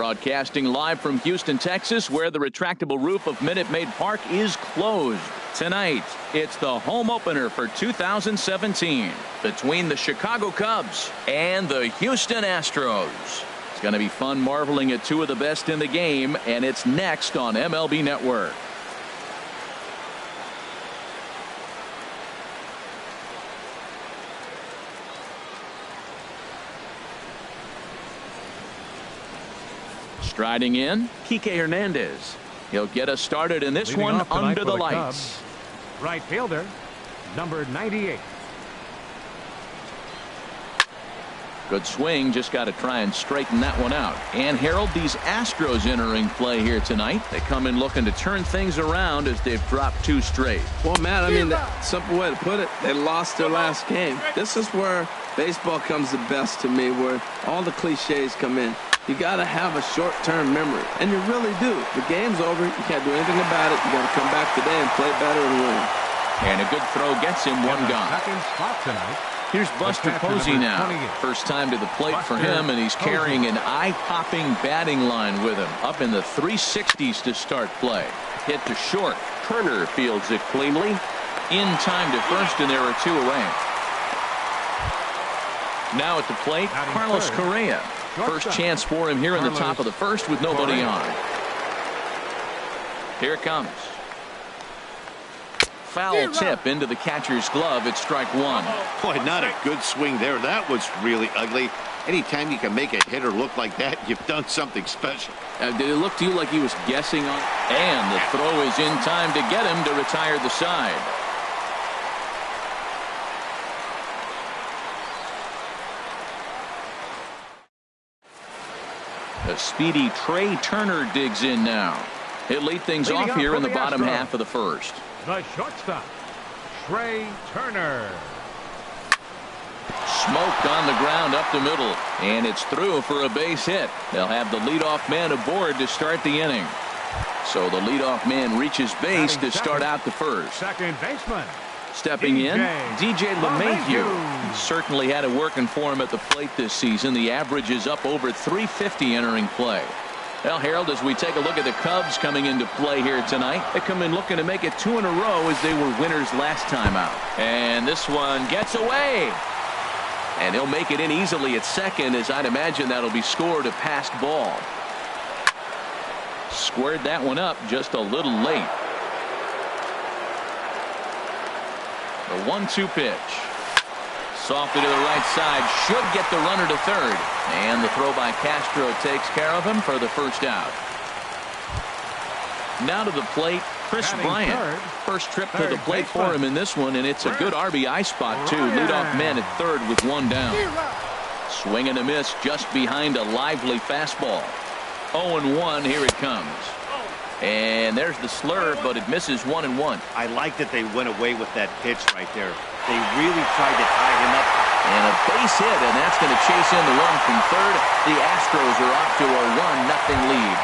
Broadcasting live from Houston, Texas, where the retractable roof of Minute Maid Park is closed. Tonight, it's the home opener for 2017 between the Chicago Cubs and the Houston Astros. It's going to be fun marveling at two of the best in the game, and it's next on MLB Network. Striding in, Kike Hernandez. He'll get us started in this one under the lights. Right fielder, number 98. Good swing, just got to try and straighten that one out. And Harold, these Astros entering play here tonight. They come in looking to turn things around as they've dropped two straight. Well, Matt, I mean, that's a simple way to put it. They lost their last game. This is where baseball comes the best to me, where all the cliches come in. You got to have a short-term memory, and you really do. The game's over. You can't do anything about it. You got to come back today and play better and win. And a good throw gets him one gone. Second spot tonight. Here's Buster Posey now. First time to the plate for him, and he's carrying an eye-popping batting line with him. Up in the 360s to start play. Hit to short. Turner fields it cleanly. In time to first, and there are two away. Now at the plate, Carlos Correa. First chance for him here in the top of the first with nobody on. Here it comes. Foul tip into the catcher's glove. It's strike one. Boy, not a good swing there. That was really ugly. Anytime you can make a hitter look like that, you've done something special. Did it look to you like he was guessing on? And the throw is in time to get him to retire the side. The speedy Trey Turner digs in now. He'll lead things off here in the bottom half of the first. The shortstop, Trey Turner. Smoked on the ground up the middle, and it's through for a base hit. They'll have the leadoff man aboard to start the inning. So the leadoff man reaches base to start out the first. Second baseman. Stepping in, DJ LeMahieu. He certainly had it working for him at the plate this season. The average is up over 350 entering play. Well, Harold, as we take a look at the Cubs coming into play here tonight, they come in looking to make it two in a row as they were winners last time out. And this one gets away. And he'll make it in easily at second, as I'd imagine that'll be scored a passed ball. Squared that one up just a little late. The 1-2 pitch. Softly to the right side. Should get the runner to third. And the throw by Castro takes care of him for the first out. Now to the plate, Chris Bryant. First trip to the plate for him in this one, and it's a good RBI spot, too. Leadoff man at third with one down. Swing and a miss just behind a lively fastball. 0-1, here it comes. And there's the slurve, but it misses 1-1. I like that they went away with that pitch right there. They really tried to tie him up. And a base hit, and that's going to chase in the run from third. The Astros are off to a 1-0 lead.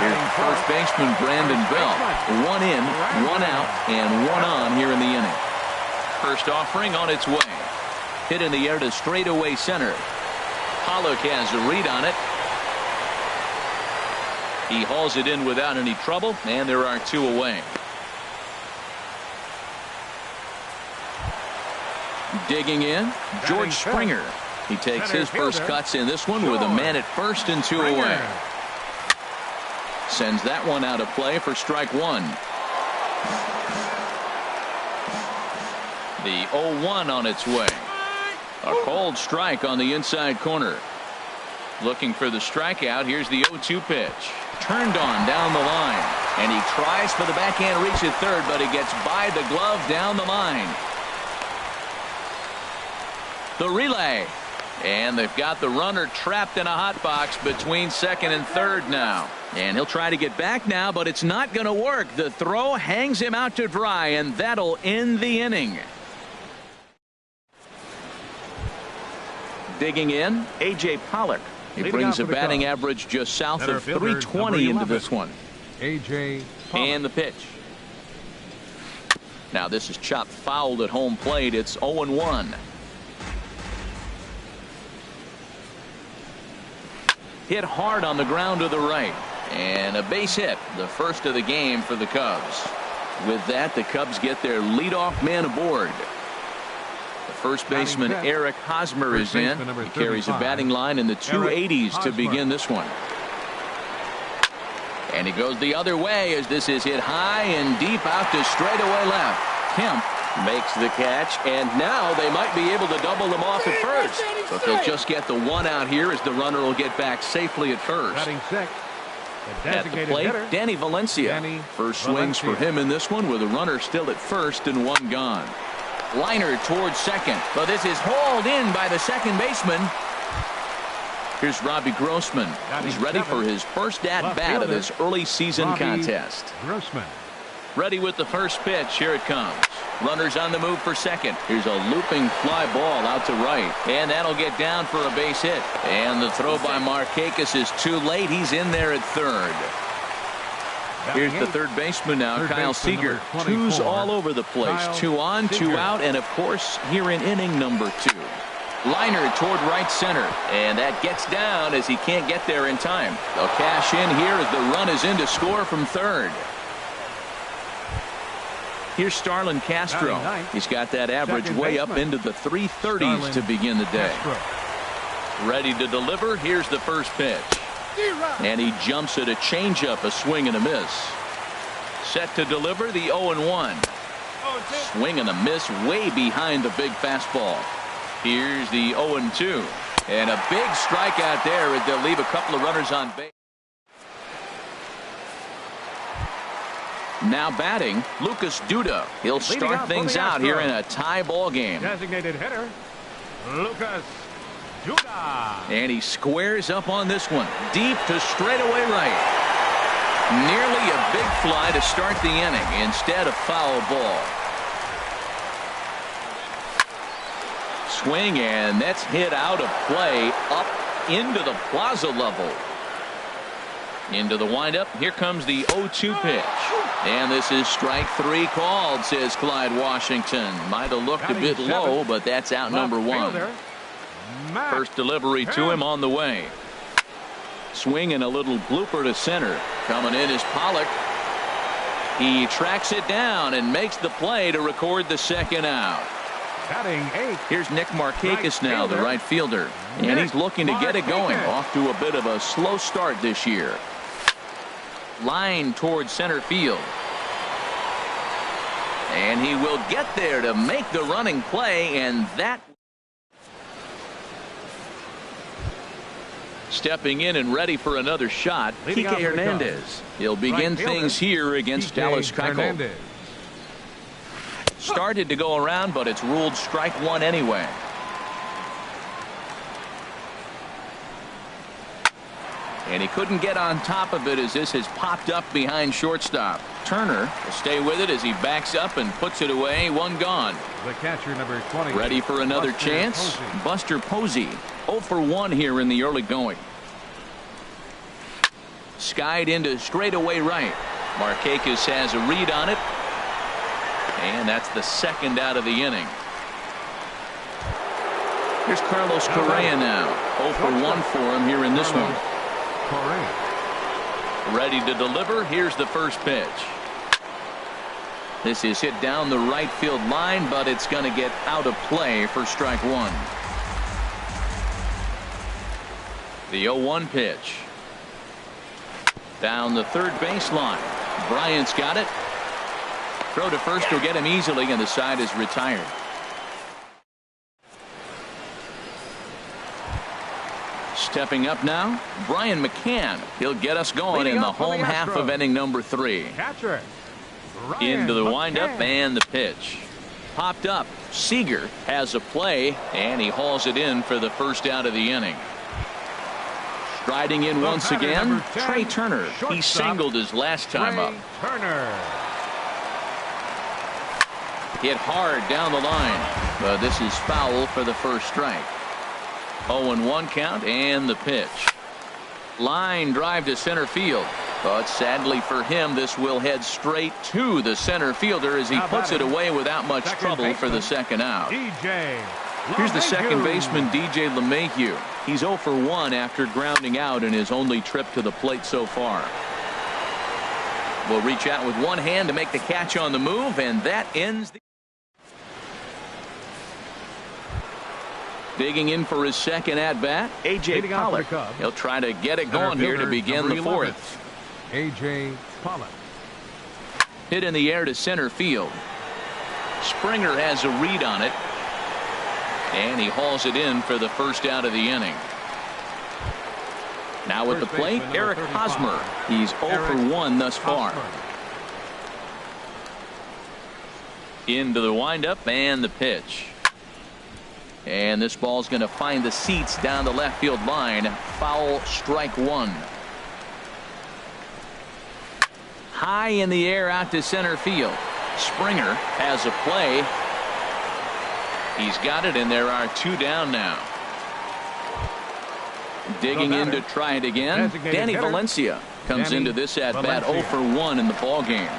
Here's the first baseman, Brandon Bell. One in, one out, and one on here in the inning. First offering on its way. Hit in the air to straightaway center. Pollock has a read on it. He hauls it in without any trouble, and there are two away. Digging in, George Springer. He takes his first cuts in this one with a man at first and two away. Sends that one out of play for strike one. The 0-1 on its way. A cold strike on the inside corner. Looking for the strikeout. Here's the 0-2 pitch. Turned on down the line. And he tries for the backhand reach at third, but he gets by the glove down the line. The relay. And they've got the runner trapped in a hot box between second and third now. And he'll try to get back now, but it's not going to work. The throw hangs him out to dry, and that'll end the inning. Digging in, A.J. Pollock. He brings a batting average just south of 320 into this one. A.J. And the pitch. Now this is chopped fouled at home plate. It's 0-1. Hit hard on the ground to the right. And a base hit, the first of the game for the Cubs. With that, the Cubs get their leadoff man aboard. The first baseman, Eric Hosmer, is in. He carries a batting line in the 280s to begin this one. And he goes the other way as this is hit high and deep out to straightaway left. Kemp makes the catch, and now they might be able to double them off at first. But they'll just get the one out here as the runner will get back safely at first. Batting sixth, the at the plate, hitter, Danny Valencia. First swings for him in this one with a runner still at first and one gone. Liner towards second, but this is hauled in by the second baseman. Here's Robbie Grossman. He's ready for his first at-bat of this early season contest. Grossman. Ready with the first pitch. Here it comes. Runners on the move for second. Here's a looping fly ball out to right. And that'll get down for a base hit. And the throw by Markakis is too late. He's in there at third. Here's the third baseman now, Kyle Seager. Twos all over the place. 2 on, 2 out, and of course here in inning number 2. Liner toward right center, and that gets down as he can't get there in time. They'll cash in here as the run is in to score from third. Here's Starlin Castro. He's got that average way up into the 330s to begin the day. Ready to deliver. Here's the first pitch. And he jumps at a changeup, a swing and a miss. Set to deliver the 0-1. Swing and a miss way behind the big fastball. Here's the 0-2. And a big strikeout there as they'll leave a couple of runners on base. Now batting, Lucas Duda. He'll start things out here in a tie ball game. Designated hitter, Lucas Duda. And he squares up on this one. Deep to straightaway right. Nearly a big fly to start the inning. Instead, a foul ball. Swing, and that's hit out of play up into the plaza level. Into the windup. Here comes the 0-2 pitch. And this is strike 3 called, says Clyde Washington. Might have looked a bit low, but that's out number 1. First delivery to him on the way. Swing and a little blooper to center. Coming in is Pollock. He tracks it down and makes the play to record the second out. Here's Nick Markakis now, the right fielder. And he's looking to get it going. Off to a bit of a slow start this year. Line towards center field. And he will get there to make the running play, and that. Stepping in and ready for another shot, Kike Hernandez. He'll begin things here against Dallas Keuchel. Started to go around, but it's ruled strike 1 anyway. And he couldn't get on top of it as this has popped up behind shortstop. Turner will stay with it as he backs up and puts it away. 1 gone. The catcher, number 20. Ready for another chance. Buster Posey. 0 for 1 here in the early going. Skied into straightaway right. Markakis has a read on it. And that's the second out of the inning. Here's Carlos Correa now. 0 for 1 for him here in this one. Ready to deliver. Here's the first pitch. This is hit down the right field line, but it's going to get out of play for strike 1. The 0-1 pitch. Down the third baseline. Bryant's got it. Throw to first will get him easily, and the side is retired. Stepping up now, Brian McCann. He'll get us going in the home half of inning number 3. Catcher, Into the windup and the pitch. Popped up. Seager has a play, and he hauls it in for the first out of the inning. Striding in once again, Trey Turner. He singled his last time up. Hit hard down the line, but this is foul for the first strike. 0-1 count and the pitch. Line drive to center field, but sadly for him this will head straight to the center fielder as he puts it away without much trouble for the second out. Here's the second baseman, DJ LeMahieu. He's 0 for 1 after grounding out in his only trip to the plate so far. Will reach out with one hand to make the catch on the move, and that ends the. Digging in for his second at bat, A.J. Pollock. He'll try to get it going here to begin the fourth. A.J. Pollock. Hit in the air to center field. Springer has a read on it, and he hauls it in for the first out of the inning. Now at the plate, Eric Hosmer. He's 0 for 1 thus far. Into the windup and the pitch. And this ball's going to find the seats down the left field line. Foul, strike one. High in the air out to center field. Springer has a play. He's got it, and there are two down now. Digging in to try it again. Danny Valencia comes into this at bat 0 for 1 in the ball game.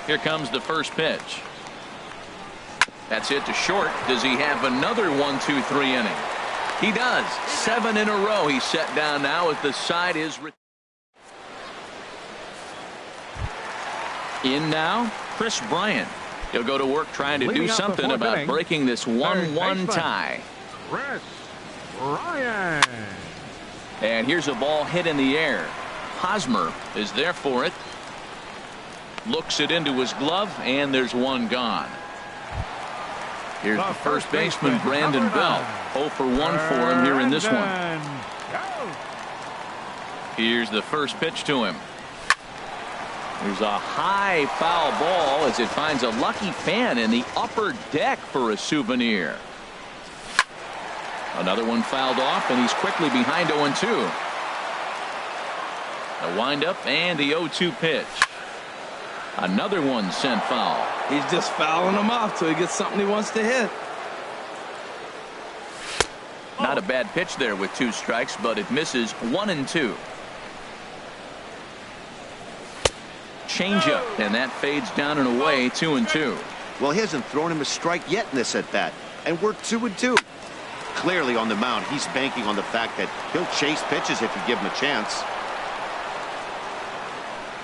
Here comes the first pitch. That's hit to short. Does he have another 1-2-3 inning? He does. 7 in a row. He's set down now as the side is. In now, Chris Bryant. He'll go to work trying to do something about breaking this 1-1 tie. Chris Bryant. And here's a ball hit in the air. Hosmer is there for it. Looks it into his glove, and there's one gone. Here's the first baseman, Brandon Belt. 0 for 1 for him here in this one. Here's the first pitch to him. There's a high foul ball as it finds a lucky fan in the upper deck for a souvenir. Another one fouled off, and he's quickly behind 0-2. The windup and the 0-2 pitch. Another one sent foul. He's just fouling them off till he gets something he wants to hit. Not a bad pitch there with 2 strikes, but it misses 1-2. Changeup, and that fades down and away. 2-2. Well, he hasn't thrown him a strike yet in this at bat, and we're 2-2. Clearly on the mound, he's banking on the fact that he'll chase pitches if you give him a chance.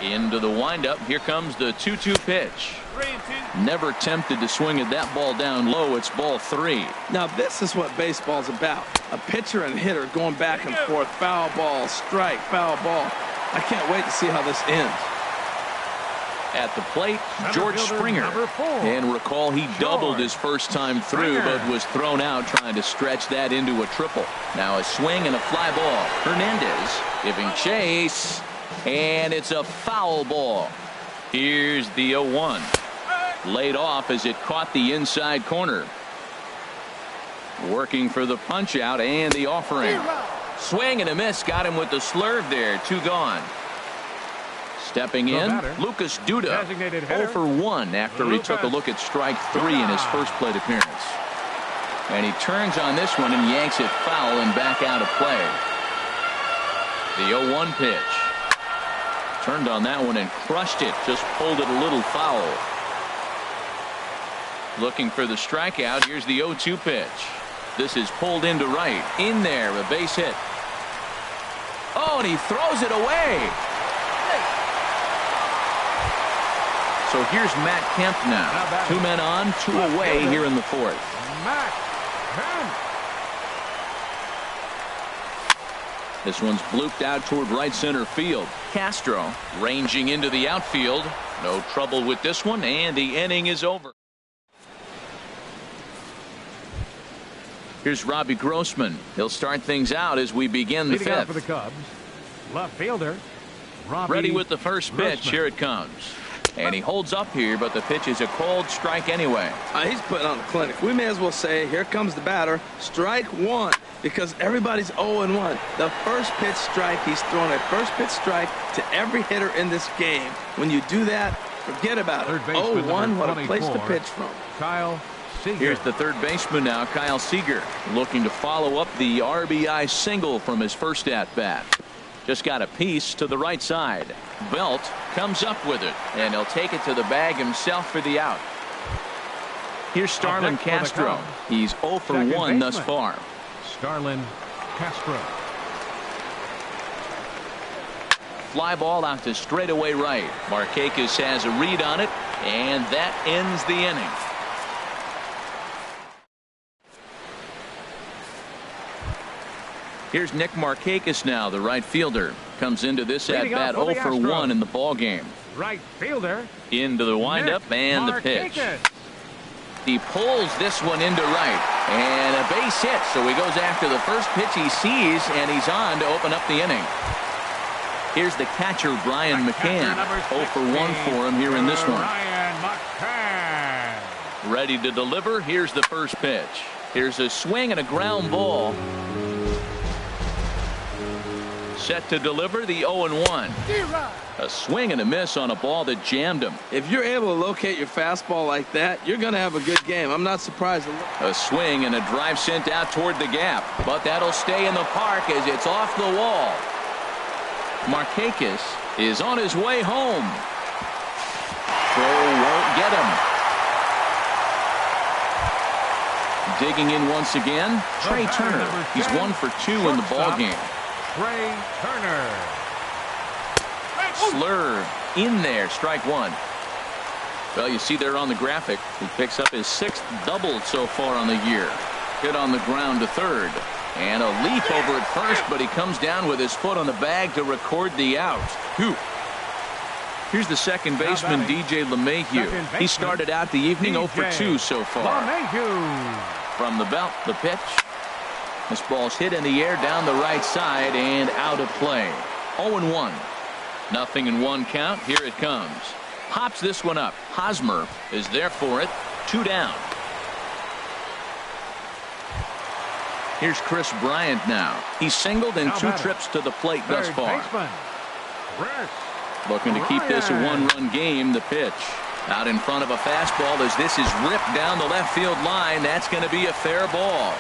Into the windup. Here comes the 2-2 pitch. Never tempted to swing at that ball down low. It's ball 3. Now this is what baseball's about. A pitcher and hitter going back and forth. Foul ball, strike, foul ball. I can't wait to see how this ends. At the plate, George Springer. And recall, he doubled his first time through, but was thrown out trying to stretch that into a triple. Now a swing and a fly ball. Hernandez giving chase, and it's a foul ball. Here's the 0-1. Laid off as it caught the inside corner. Working for the punch out and the offering. Swing and a miss. Got him with the slurve there. 2 gone. Stepping in, Lucas Duda, 0 for 1 after he took a look at strike 3 in his first plate appearance. And he turns on this one and yanks it foul and back out of play. The 0-1 pitch. Turned on that one and crushed it. Just pulled it a little foul. Looking for the strikeout. Here's the 0-2 pitch. This is pulled into right. In there, a base hit. Oh, and he throws it away. So here's Matt Kemp now. 2 men on, 2 away here in the fourth. Matt Kemp. This one's blooped out toward right center field. Castro ranging into the outfield. No trouble with this one, and the inning is over. Here's Robbie Grossman. He'll start things out as we begin the Leading out fifth. for the Cubs, left fielder Robbie Ready with the first pitch. Grossman. Here it comes. And he holds up here, but the pitch is a cold strike anyway. He's putting on a clinic. We may as well say, here comes the batter. Strike 1, because everybody's 0-1. The first pitch strike, he's throwing a first pitch strike to every hitter in this game. When you do that, forget about it. 0-1, what a place to pitch from. Kyle Seager. Here's the third baseman now, Kyle Seager, looking to follow up the RBI single from his first at-bat. Just got a piece to the right side. Belt comes up with it, and he'll take it to the bag himself for the out. Here's Starlin Castro. He's 0 for 1 thus far. Starlin Castro. Fly ball out to straightaway right. Markakis has a read on it, and that ends the inning. Here's Nick Markakis now, the right fielder. Comes into this at-bat 0 for 1 in the ball game. Right fielder. Into the windup and the pitch. He pulls this one into right. And a base hit, so he goes after the first pitch he sees, and he's on to open up the inning. Here's the catcher, Brian McCann. 0 for 1 for him here in this one. Ready to deliver. Here's the first pitch. Here's a swing and a ground ball. Set to deliver the 0-1. A swing and a miss on a ball that jammed him. If you're able to locate your fastball like that, you're going to have a good game. I'm not surprised. A swing and a drive sent out toward the gap, but that'll stay in the park as it's off the wall. Markakis is on his way home. Throw won't get him. Digging in once again, Trey Turner. He's 1 for 2 in the ball game. Trey Turner. Slur in there, strike one. Well, you see there on the graphic, he picks up his 6th double so far on the year. Hit on the ground to third. And a leap over at first, but he comes down with his foot on the bag to record the out. Here's the second baseman, DJ LeMahieu. He started out the evening 0 for 2 so far. From the belt, the pitch. This ball's hit in the air down the right side and out of play. 0-1. Nothing in one count. Here it comes. Pops this one up. Hosmer is there for it. 2 down. Here's Chris Bryant now. He's singled in 2 trips to the plate thus far. Looking to keep this a 1-run game. The pitch. Out in front of a fastball as this is ripped down the left field line. That's going to be a fair ball.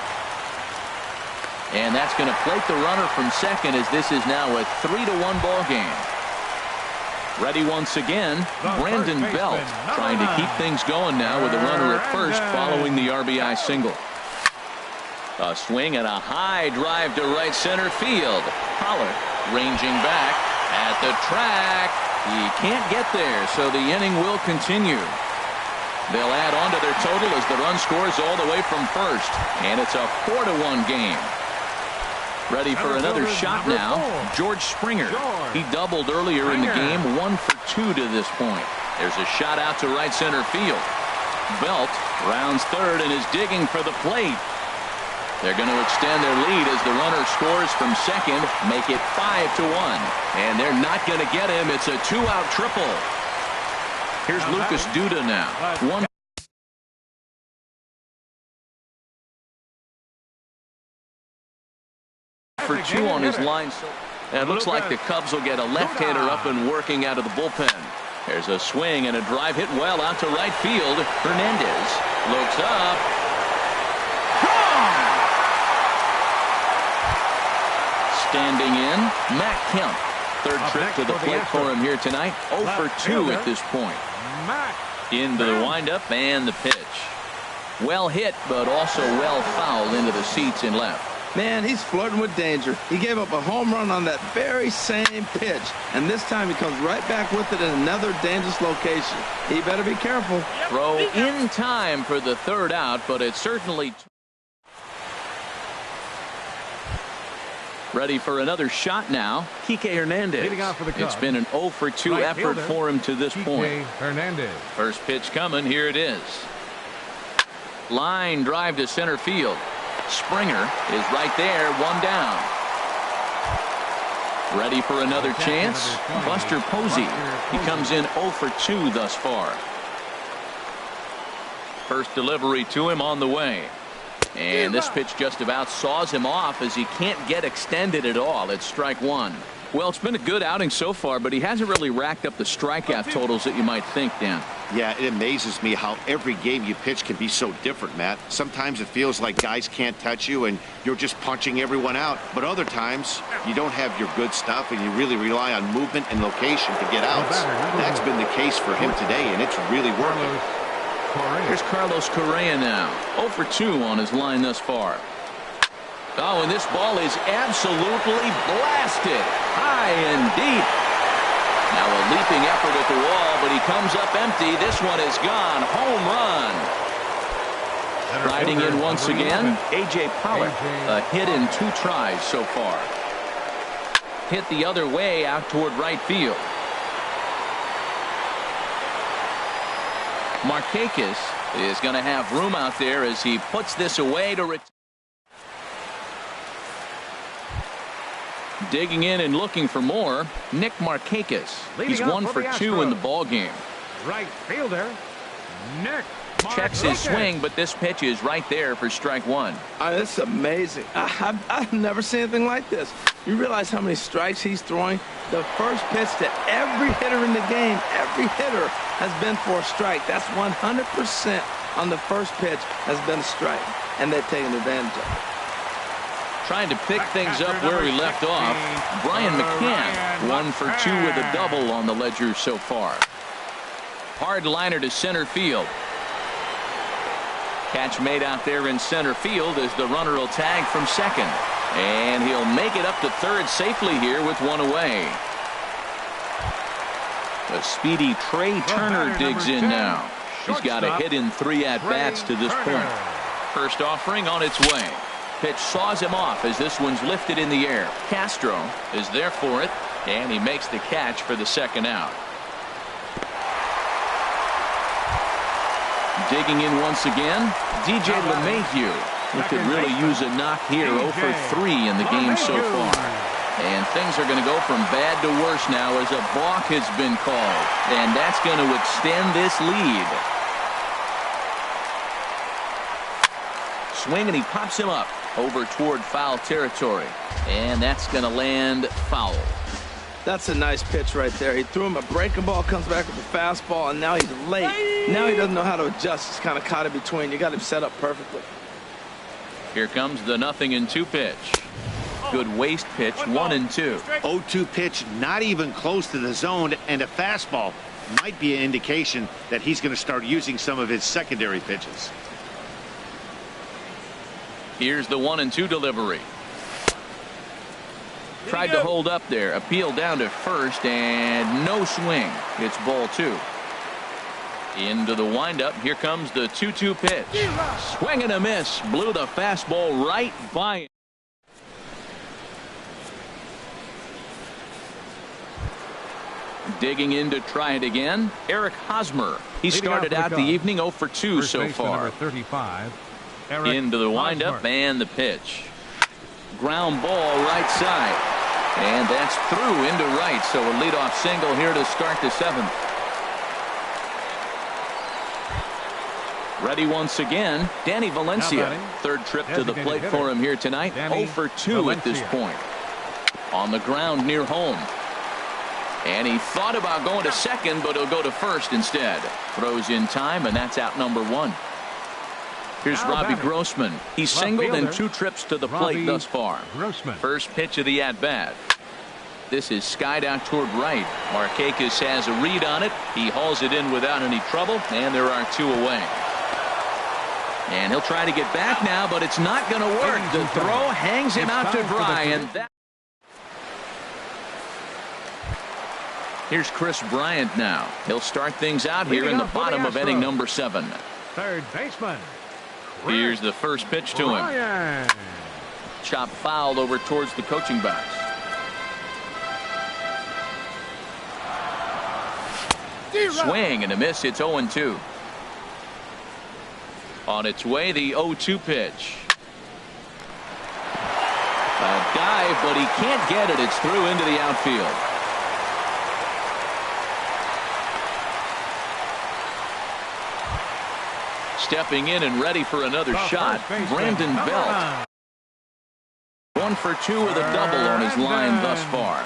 And that's going to plate the runner from second as this is now a 3-1 ball game. Ready once again, Brandon Belt trying to keep things going now with a runner at first following the RBI single. A swing and a high drive to right center field. Pollard ranging back at the track. He can't get there, so the inning will continue. They'll add on to their total as the run scores all the way from first. And it's a 4-1 game. Ready for another shot now, George Springer. He doubled earlier in the game, 1 for 2 to this point. There's a shot out to right center field. Belt rounds third and is digging for the plate. They're going to extend their lead as the runner scores from second, make it 5-1. And they're not going to get him. It's a 2-out triple. Here's Lucas Duda now. 1 for 2 on his line. And it looks like the Cubs will get a left-hander up and working out of the bullpen. There's a swing and a drive hit well out to right field. Hernandez looks up. Standing in, Matt Kemp. Third trip to the plate for him here tonight. 0 for 2 at this point. Into the windup and the pitch. Well hit, but also well fouled into the seats in left. Man, he's flirting with danger. He gave up a home run on that very same pitch. And this time he comes right back with it in another dangerous location. He better be careful. Throw in time for the 3rd out, but it's certainly... Ready for another shot now, Kike Hernandez. It's been an 0 for 2 effort for him to this point. First pitch coming, here it is. Line drive to center field. Springer is right there, 1 down. Ready for another chance, Buster Posey. He comes in 0 for 2 thus far. First delivery to him on the way. And this pitch just about saws him off as he can't get extended at all. It's strike 1. Well, it's been a good outing so far, but he hasn't really racked up the strikeout totals that you might think, Dan. Yeah, it amazes me how every game you pitch can be so different, Matt. Sometimes it feels like guys can't touch you and you're just punching everyone out. But other times, you don't have your good stuff and you really rely on movement and location to get outs. That's been the case for him today, and it's really working. Here's Carlos Correa now. 0 for 2 on his line thus far. Oh, and this ball is absolutely blasted high and deep. Now a leaping effort at the wall, but he comes up empty. This one is gone. Home run. Riding in once again, A.J. Pollock. A hit in 2 tries so far. Hit the other way out toward right field. Markakis is going to have room out there as he puts this away to return. Digging in and looking for more, Nick Markakis. He's 1 for 2 in the ball game. Right fielder, Nick. Checks his swing, but this pitch is right there for strike 1. This is amazing. I've never seen anything like this. You realize how many strikes he's throwing? The first pitch to every hitter in the game, every hitter has been for a strike. That's 100% on the first pitch has been a strike, and they've taken advantage of it. Trying to pick things up where he left off. Brian McCann, 1 for 2 with a double on the ledger so far. Hard liner to center field. Catch made out there in center field as the runner will tag from second. And he'll make it up to third safely here with 1 away. The speedy Trey Turner digs in now. He's got a hit in 3 at-bats to this point. First offering on its way. Pitch saws him off as this one's lifted in the air. Castro is there for it, and he makes the catch for the second out. Digging in once again, DJ LeMahieu. He could really use a knock here, 0 for 3 in the game so far. And things are going to go from bad to worse now as a balk has been called. And that's going to extend this lead. Swing, and he pops him up over toward foul territory. And that's going to land foul. That's a nice pitch right there. He threw him a breaking ball, comes back with a fastball, and now he's late. Now he doesn't know how to adjust. He's kind of caught in between. You got him set up perfectly. Here comes the 0-2 pitch. Good waste pitch, 1-2. 0-2 pitch, not even close to the zone, and a fastball might be an indication that he's going to start using some of his secondary pitches. Here's the 1-2 delivery. Tried to hold up there. Appeal down to first, and no swing. It's ball 2. Into the windup. Here comes the 2-2 pitch. Swing and a miss. Blew the fastball right by him. Digging in to try it again, Eric Hosmer. He started out the evening 0 for 2 so far. 35, into the windup and the pitch. Ground ball right side. And that's through into right. So a leadoff single here to start the 7th. Ready once again, Danny Valencia. Third trip to the plate for him here tonight. 0 for 2 at this point. On the ground near home. And he thought about going to second, but he'll go to first instead. Throws in time, and that's out number 1. Here's Robbie Grossman. He's singled in 2 trips to the plate thus far. First pitch of the at-bat. This is skied out toward right. Markakis has a read on it. He hauls it in without any trouble, and there are 2 away. And he'll try to get back now, but it's not going to work. The throw hangs him out to dry, and that. Here's Chris Bryant now. He'll start things out here in the bottom of inning number 7. Third baseman. Here's the first pitch to him. Chop fouled over towards the coaching box. Swing and a miss. It's 0-2. On its way, the 0-2 pitch. A dive, but he can't get it. It's through into the outfield. Stepping in and ready for another shot, Brandon Belt. 1 for 2 with a double on his line thus far.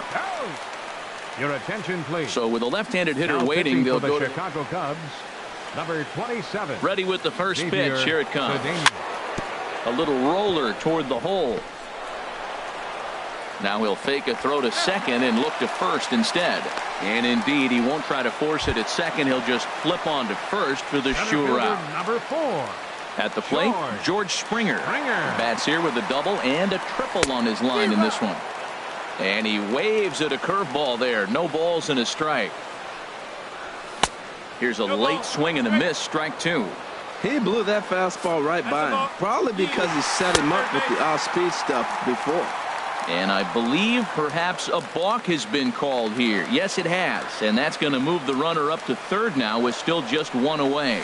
Your attention, please. So with a left-handed hitter waiting, they'll go to Chicago Cubs. Number 27. Ready with the first pitch. Here it comes. A little roller toward the hole. Now he'll fake a throw to second and look to first instead. And indeed, he won't try to force it at second. He'll just flip on to first for the sure out. Number 4. At the plate, George Springer. Bats here with a double and a triple on his line in this one. And he waves at a curveball there. No balls and a strike. Here's a late swing and a miss. Strike two. He blew that fastball right by him. Probably because he set him up with the off-speed stuff before. And I believe perhaps a balk has been called here. Yes, it has. And that's going to move the runner up to third now with still just one away.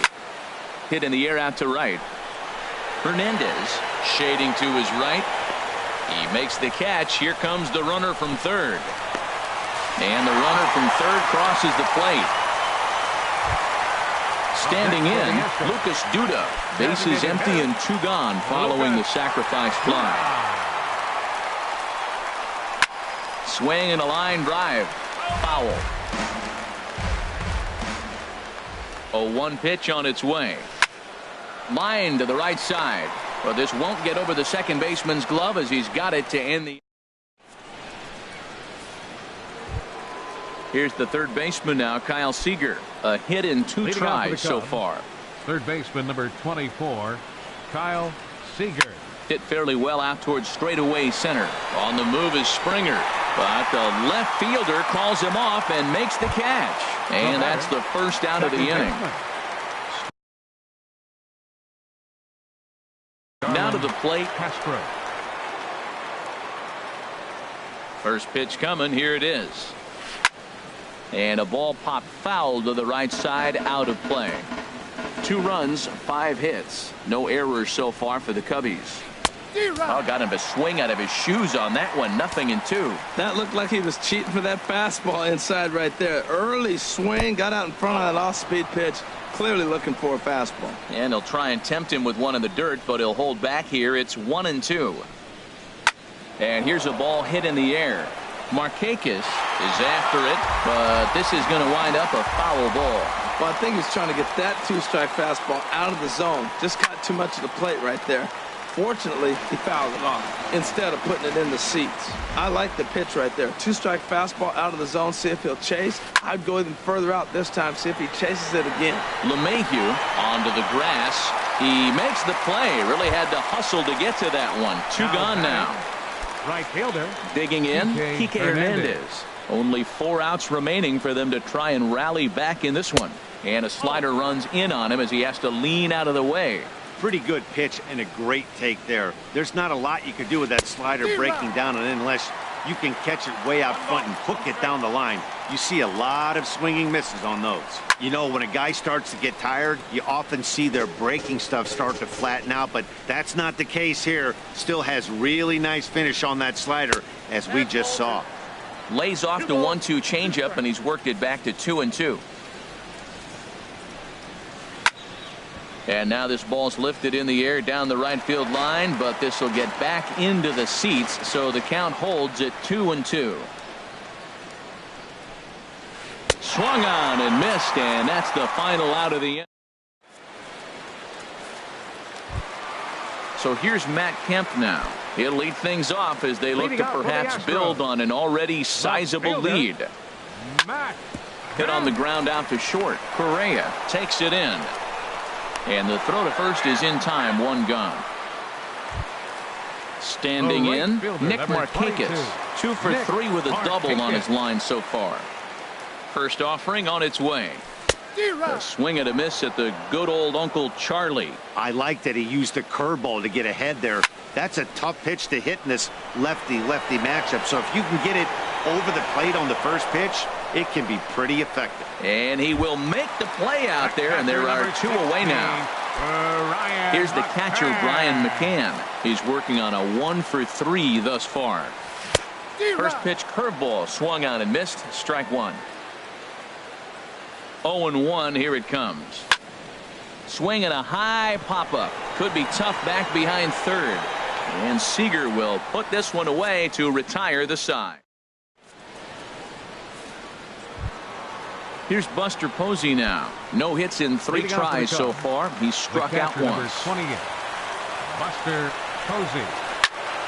Hit in the air out to right. Hernandez shading to his right. He makes the catch. Here comes the runner from third. And the runner from third crosses the plate. Standing in, Lucas Duda. Bases empty and two gone following the sacrifice fly. Swing and a line drive. Foul. 0-1 pitch on its way. Line to the right side. But this won't get over the second baseman's glove as he's got it to end the. Here's the third baseman now, Kyle Seager. A hit in two tries so far. Third baseman number 24, Kyle Seager. Hit fairly well out towards straightaway center. On the move is Springer. But the left fielder calls him off and makes the catch. And that's the first out of the inning. Now to the plate. Castro. First pitch coming. Here it is. And a ball popped foul to the right side, out of play. 2 runs, 5 hits. No errors so far for the Cubbies. Oh, got him to swing out of his shoes on that one. 0-2. That looked like he was cheating for that fastball inside right there. Early swing, got out in front of that off-speed pitch. Clearly looking for a fastball. And he'll try and tempt him with one in the dirt, but he'll hold back here. It's 1-2. And here's a ball hit in the air. Markakis is after it, but this is going to wind up a foul ball. Well, I think he's trying to get that 2-strike fastball out of the zone. Just got too much of the plate right there. Fortunately, he fouled it off instead of putting it in the seats. I like the pitch right there. 2-strike fastball out of the zone. See if he'll chase. I'd go even further out this time. See if he chases it again. LeMahieu onto the grass. He makes the play. Really had to hustle to get to that one. 2 gone now. Right fielder. Digging in, Kike Hernandez. Only 4 outs remaining for them to try and rally back in this one. And a slider runs in on him as he has to lean out of the way. Pretty good pitch and a great take there. There's not a lot you can do with that slider breaking down and unless you can catch it way out front and hook it down the line. You see a lot of swinging misses on those. You know, when a guy starts to get tired, you often see their breaking stuff start to flatten out, but that's not the case here. Still has really nice finish on that slider, as we just saw. Lays off the 1-2 changeup, and he's worked it back to 2-2. And now this ball's lifted in the air down the right field line, but this will get back into the seats, so the count holds at 2-2. Swung on and missed, and that's the final out of the inning. So here's Matt Kemp now. He'll lead things off as they look to perhaps build on an already sizable lead. Hit on the ground out to short. Correa takes it in. And the throw to first is in time. 1 gone. Standing in, Nick Markakis. 2 for 3 with a double on his line so far. First offering on its way. A swing and a miss at the good old Uncle Charlie. I like that he used the curveball to get ahead there. That's a tough pitch to hit in this lefty-lefty matchup. So if you can get it over the plate on the first pitch, it can be pretty effective. And he will make the play out there, and there are 2 away now. Here's the catcher, Brian McCann. He's working on a 1 for 3 thus far. First pitch curveball swung on and missed. Strike 1. 0-1. Here it comes. Swing and a high pop-up. Could be tough back behind third. And Seager will put this one away to retire the side. Here's Buster Posey now. No hits in 3 tries so far. He's struck out once. 28, Buster Posey.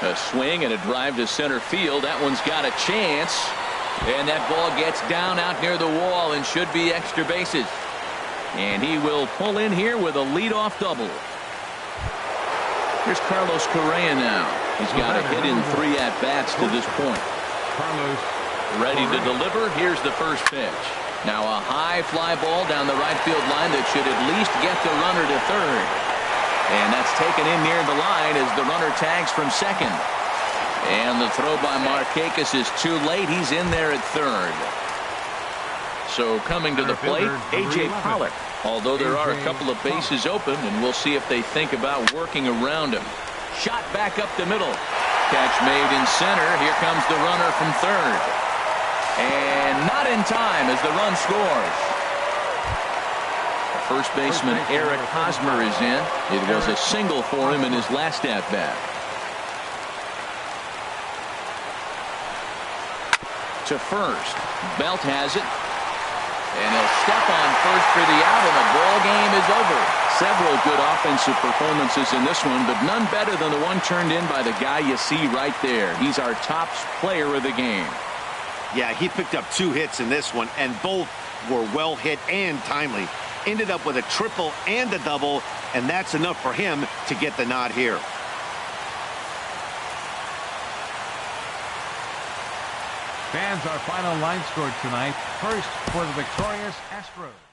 A swing and a drive to center field. That one's got a chance. And that ball gets down out near the wall and should be extra bases. And he will pull in here with a leadoff double. Here's Carlos Correa now. He's got a hit in 3 at-bats to this point. Carlos Ready to deliver. Here's the first pitch. Now a high fly ball down the right field line that should at least get the runner to third. And that's taken in near the line as the runner tags from second. And the throw by Markakis is too late. He's in there at third. So coming to the plate, A.J. Pollock. Although there are a couple of bases open, and we'll see if they think about working around him. Shot back up the middle. Catch made in center. Here comes the runner from third. And not in time as the run scores. First baseman Eric Hosmer is in. It was a single for him in his last at-bat. To first. Belt has it. And he'll step on first for the out, and the ball game is over. Several good offensive performances in this one, but none better than the one turned in by the guy you see right there. He's our top player of the game. Yeah, he picked up 2 hits in this one, and both were well hit and timely. Ended up with a triple and a double, and that's enough for him to get the nod here. Fans, our final line score tonight. First for the victorious Astros.